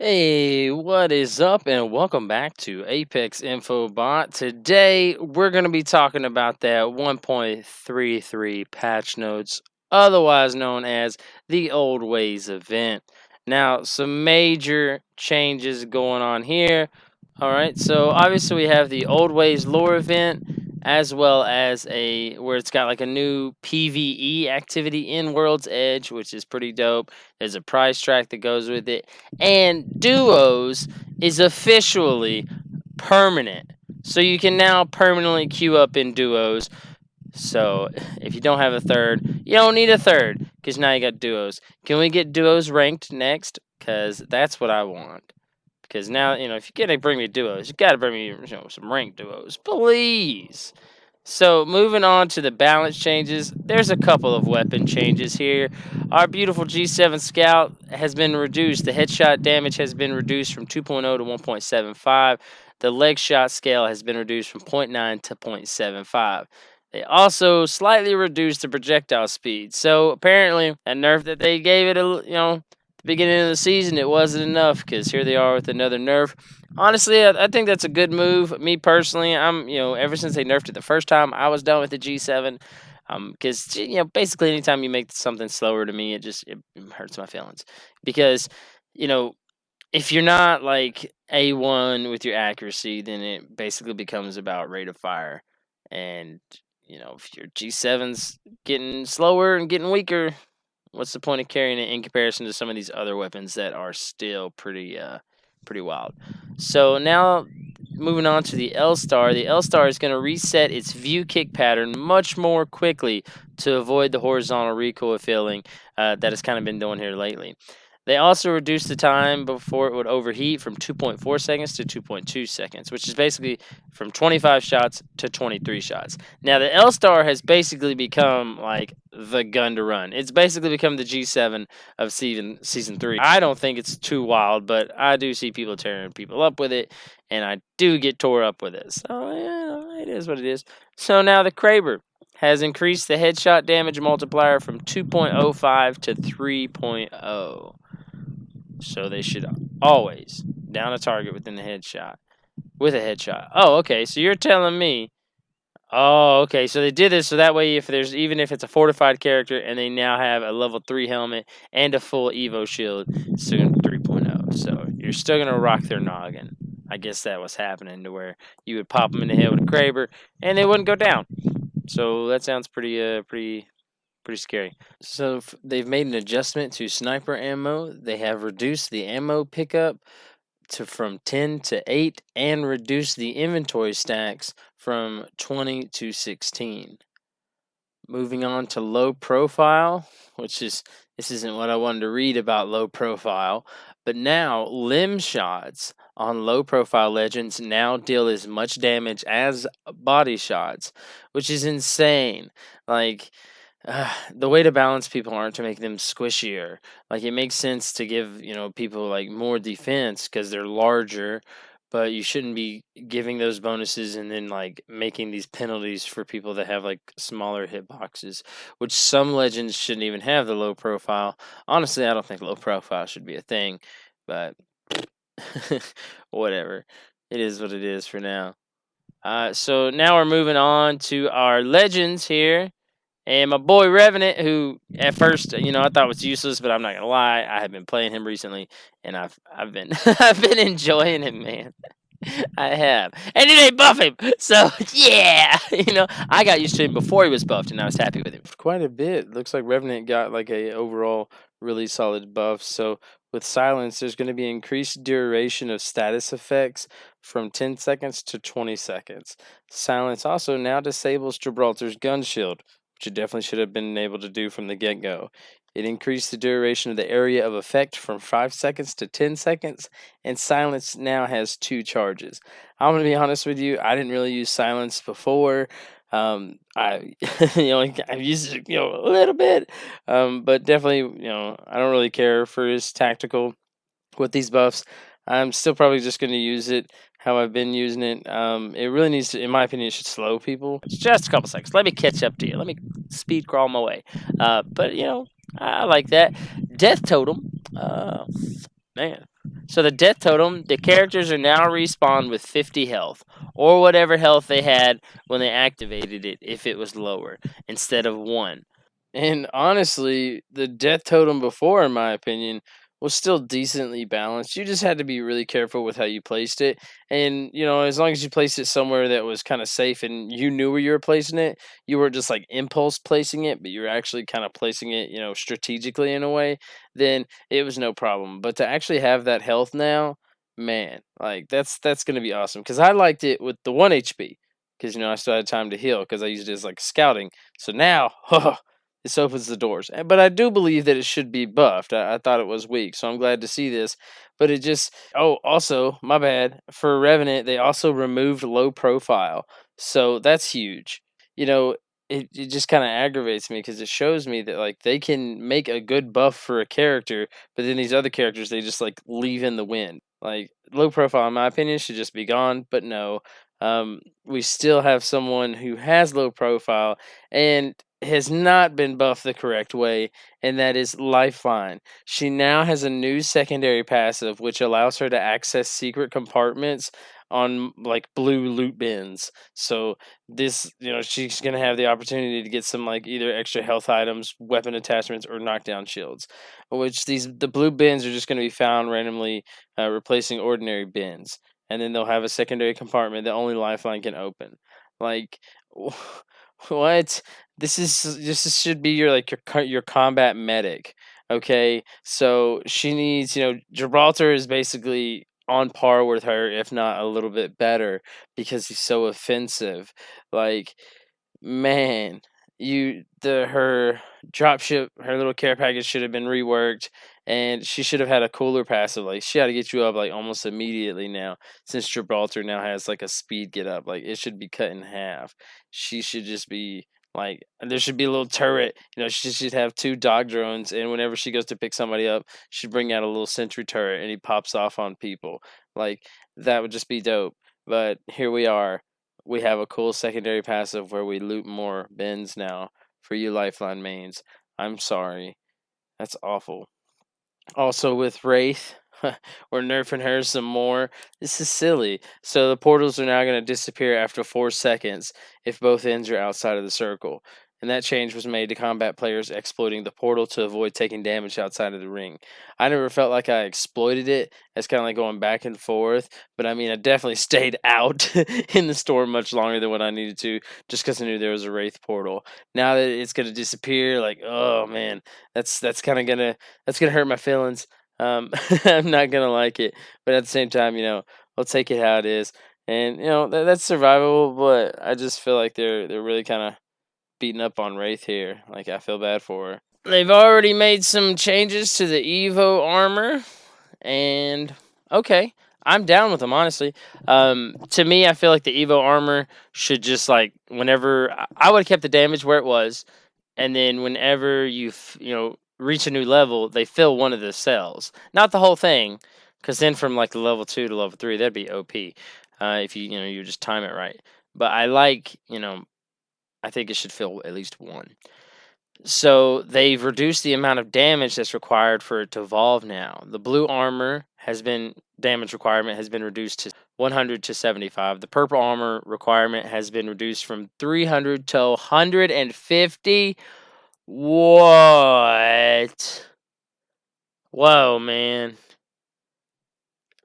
Hey, what is up, and welcome back to Apex Infobot. Today, we're going to be talking about that 1.33 patch notes, otherwise known as the Old Ways event. Now, some major changes going on here. All right, so obviously we have the Old Ways lore event, as well as where it's got like a new PvE activity in World's Edge, which is pretty dope. There's a prize track that goes with it. And duos is officially permanent. So you can now permanently queue up in duos. So if you don't have a third, you don't need a third because now you got duos. Can we get duos ranked next? Because that's what I want. Because now, if you're going to bring me duos, you got to bring me some ranked duos. Please. So moving on to the balance changes, there's a couple of weapon changes here. Our beautiful G7 Scout has been reduced. The headshot damage has been reduced from 2.0 to 1.75. The leg shot scale has been reduced from 0.9 to 0.75. They also slightly reduced the projectile speed. So apparently, that nerf that they gave it, the beginning of the season, it wasn't enough because here they are with another nerf. Honestly, I think that's a good move. Me personally, ever since they nerfed it the first time, I was done with the G7. Because basically, anytime you make something slower to me, it hurts my feelings. Because if you're not like A1 with your accuracy, then it basically becomes about rate of fire. And if your G7's getting slower and getting weaker, what's the point of carrying it in comparison to some of these other weapons that are still pretty wild? So now, moving on to the L-Star. The L-Star is going to reset its view kick pattern much more quickly to avoid the horizontal recoil feeling that it's kind of been doing here lately. They also reduced the time before it would overheat from 2.4 seconds to 2.2 seconds, which is basically from 25 shots to 23 shots. Now, the L-Star has basically become like the gun to run. It's basically become the G7 of season 3. I don't think it's too wild, but I do see people tearing people up with it, and I do get tore up with it. So, it is what it is. So now the Kraber has increased the headshot damage multiplier from 2.05 to 3.0. So they should always down a target with a headshot. Oh, okay. So you're telling me. Oh, okay. So they did this so that way, even if it's a fortified character and they now have a level 3 helmet and a full Evo shield, it's still gonna be 3.0. So you're still gonna rock their noggin. I guess that was happening to where you would pop them in the head with a Kraber and they wouldn't go down. So that sounds pretty scary. So they've made an adjustment to sniper ammo. They have reduced the ammo pickup from 10 to 8 and reduced the inventory stacks from 20 to 16. Moving on to low profile, this isn't what I wanted to read about low profile, but now limb shots on low profile legends now deal as much damage as body shots, which is insane. Like, the way to balance people aren't to make them squishier. Like, it makes sense to give people like more defense because they're larger, but you shouldn't be giving those bonuses and then like making these penalties for people that have like smaller hitboxes, which some legends shouldn't even have the low profile. Honestly, I don't think low profile should be a thing, but whatever. It is what it is for now. So now we're moving on to our legends here. And my boy Revenant, who at first, I thought was useless, but I'm not gonna lie, I have been playing him recently, and I've been I've been enjoying him, man. I have, and it ain't buff him, so yeah, I got used to him before he was buffed, and I was happy with him quite a bit. Looks like Revenant got like a overall really solid buff. So with Silence, there's going to be increased duration of status effects from 10 seconds to 20 seconds. Silence also now disables Gibraltar's gun shield, which it definitely should have been able to do from the get-go. It increased the duration of the area of effect from 5 seconds to 10 seconds, and Silence now has 2 charges. I'm going to be honest with you, I didn't really use Silence before. I've used it, a little bit, but definitely, I don't really care for his tactical with these buffs. I'm still probably just going to use it how I've been using it. It really needs to, in my opinion, it should slow people. Just a couple seconds. Let me catch up to you. Let me speed crawl my way. But, I like that. Death Totem. Man. So the death totem, the characters are now respawned with 50 health, or whatever health they had when they activated it if it was lower, instead of 1. And honestly, the death totem before, in my opinion, was still decently balanced. You just had to be really careful with how you placed it. And, as long as you placed it somewhere that was kind of safe and you knew where you were placing it, you were just like impulse placing it, but you were actually kind of placing it, strategically in a way, then it was no problem. But to actually have that health now, man, like that's gonna be awesome. Because I liked it with the 1 HP. Because I still had time to heal because I used it as like scouting. So now, this opens the doors. But I do believe that it should be buffed. I thought it was weak, so I'm glad to see this. But it just. Oh, also, my bad. For Revenant, they also removed low profile. So that's huge. You know, it just kind of aggravates me because it shows me that, like, they can make a good buff for a character, but then these other characters, they just, like, leave in the wind. Like, low profile, in my opinion, should just be gone. But no. We still have someone who has low profile and has not been buffed the correct way, and that is Lifeline. She now has a new secondary passive which allows her to access secret compartments on like blue loot bins. So this, she's gonna have the opportunity to get some like either extra health items, weapon attachments, or knockdown shields. Which the blue bins are just gonna be found randomly, replacing ordinary bins, and then they'll have a secondary compartment that only Lifeline can open. Like, what? This should be your like your combat medic. Okay, so she needs, Gibraltar is basically on par with her, if not a little bit better, because he's so offensive. Like, man, her dropship, her little care package should have been reworked, and she should have had a cooler passive. Like, she had to get you up like almost immediately now, since Gibraltar now has like a speed get up. Like, it should be cut in half. She should just be like, there should be a little turret. She should have 2 dog drones, and whenever she goes to pick somebody up, she'd bring out a little sentry turret, and he pops off on people. Like, that would just be dope. But here we are. We have a cool secondary passive where we loot more bins now for you Lifeline mains. I'm sorry. That's awful. Also with Wraith, we're nerfing her some more. This is silly. So the portals are now going to disappear after 4 seconds if both ends are outside of the circle. And that change was made to combat players exploiting the portal to avoid taking damage outside of the ring. I never felt like I exploited it. It's kind of like going back and forth. But I mean, I definitely stayed out in the storm much longer than what I needed to, just because I knew there was a Wraith portal. Now that it's going to disappear, like, oh man, that's kind of gonna hurt my feelings. I'm not gonna like it, but at the same time, I'll take it how it is, and that's survivable. But I just feel like they're really kind of beating up on Wraith here. Like, I feel bad for her. They've already made some changes to the Evo armor, and okay, I'm down with them, honestly. To me, I feel like the Evo armor should just like whenever I would have kept the damage where it was, and then whenever you reach a new level, they fill one of the cells, not the whole thing, because then from like level 2 to level 3, that'd be OP. If you just time it right. But I think it should fill at least one. So they've reduced the amount of damage that's required for it to evolve now. The blue armor damage requirement has been reduced to 100 to 75. The purple armor requirement has been reduced from 300 to 150. What? Whoa, man.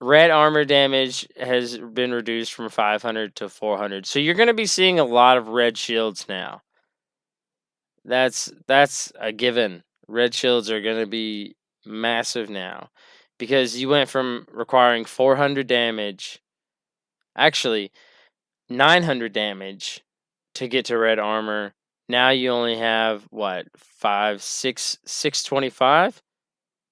Red armor damage has been reduced from 500 to 400. So you're going to be seeing a lot of red shields now. That's a given. Red shields are going to be massive now because you went from requiring 400 damage, actually 900 damage to get to red armor. Now you only have what, 625?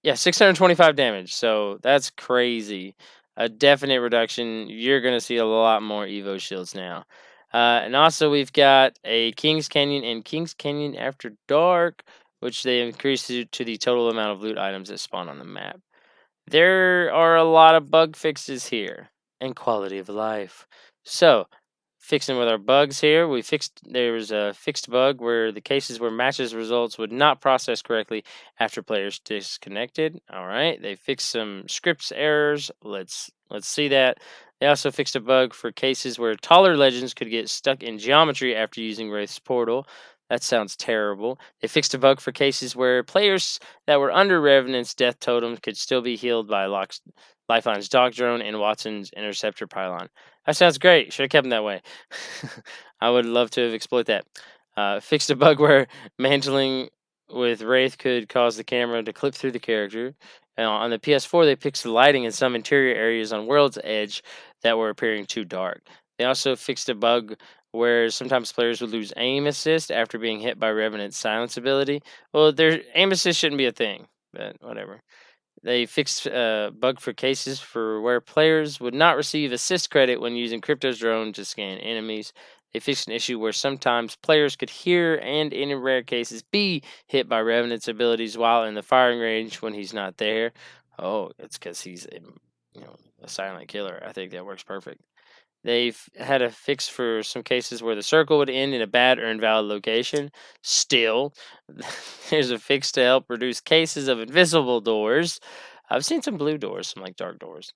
Yeah, 625 damage. So that's crazy. A definite reduction. You're going to see a lot more Evo shields now. And also, we've got a King's Canyon and King's Canyon After Dark, which they increased to the total amount of loot items that spawn on the map. There are a lot of bug fixes here and quality of life. So, Fixing with our bugs here, there was a fixed bug where the cases where matches results would not process correctly after players disconnected. All right, they fixed some scripts errors. Let's see that. They also fixed a bug for cases where taller legends could get stuck in geometry after using Wraith's portal. That sounds terrible. They fixed a bug for cases where players that were under Revenant's death totem could still be healed by Lifeline's dog drone and Watson's interceptor pylon. That sounds great. Should have kept them that way. I would love to have exploited that. Fixed a bug where mantling with Wraith could cause the camera to clip through the character. On the PS4, they fixed the lighting in some interior areas on World's Edge that were appearing too dark. They also fixed a bug where sometimes players would lose aim assist after being hit by Revenant's silence ability. Well, their aim assist shouldn't be a thing, but whatever. They fixed a bug for cases for where players would not receive assist credit when using Crypto's drone to scan enemies. They fixed an issue where sometimes players could hear and, in rare cases, be hit by Revenant's abilities while in the firing range when he's not there. Oh, it's because he's a silent killer. I think that works perfect. They've had a fix for some cases where the circle would end in a bad or invalid location. Still, there's a fix to help reduce cases of invisible doors. I've seen some blue doors, some like dark doors.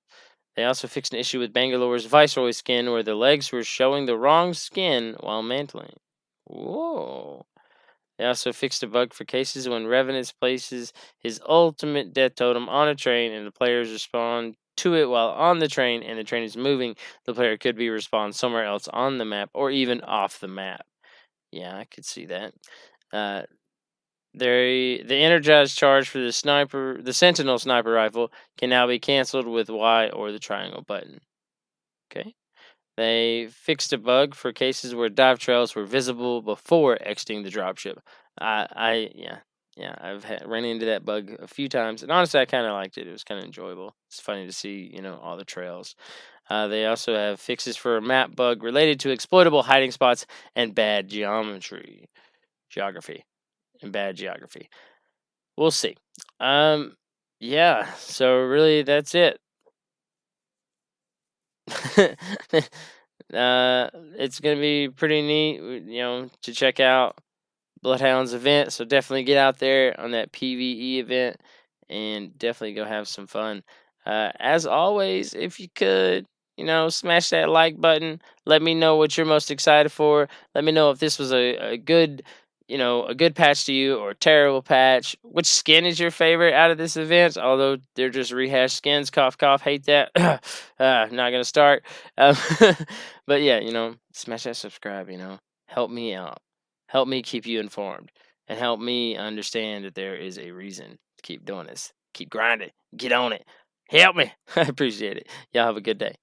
They also fixed an issue with Bangalore's Viceroy skin where the legs were showing the wrong skin while mantling. Whoa. They also fixed a bug for cases when Revenant places his ultimate death totem on a train and the players respond to it while on the train and the train is moving. The player could be respawned somewhere else on the map or even off the map. Yeah, I could see that. Uh, the energized charge for the Sentinel sniper rifle can now be canceled with Y or the triangle button. Okay. They fixed a bug for cases where dive trails were visible before exiting the dropship. I've ran into that bug a few times, and honestly, I kind of liked it. It was kind of enjoyable. It's funny to see, all the trails. They also have fixes for a map bug related to exploitable hiding spots and bad geography, and bad geography. We'll see. Yeah. So really, that's it. It's gonna be pretty neat, to check out Bloodhound's event. So definitely get out there on that PVE event and definitely go have some fun. As always, if you could, smash that like button. Let me know what you're most excited for. Let me know if this was a good, a good patch to you or a terrible patch. Which skin is your favorite out of this event? Although they're just rehashed skins. Cough, cough. Hate that. Not gonna start. Um, but yeah, smash that subscribe. Help me out. Help me keep you informed and help me understand that there is a reason to keep doing this. Keep grinding. Get on it. Help me. I appreciate it. Y'all have a good day.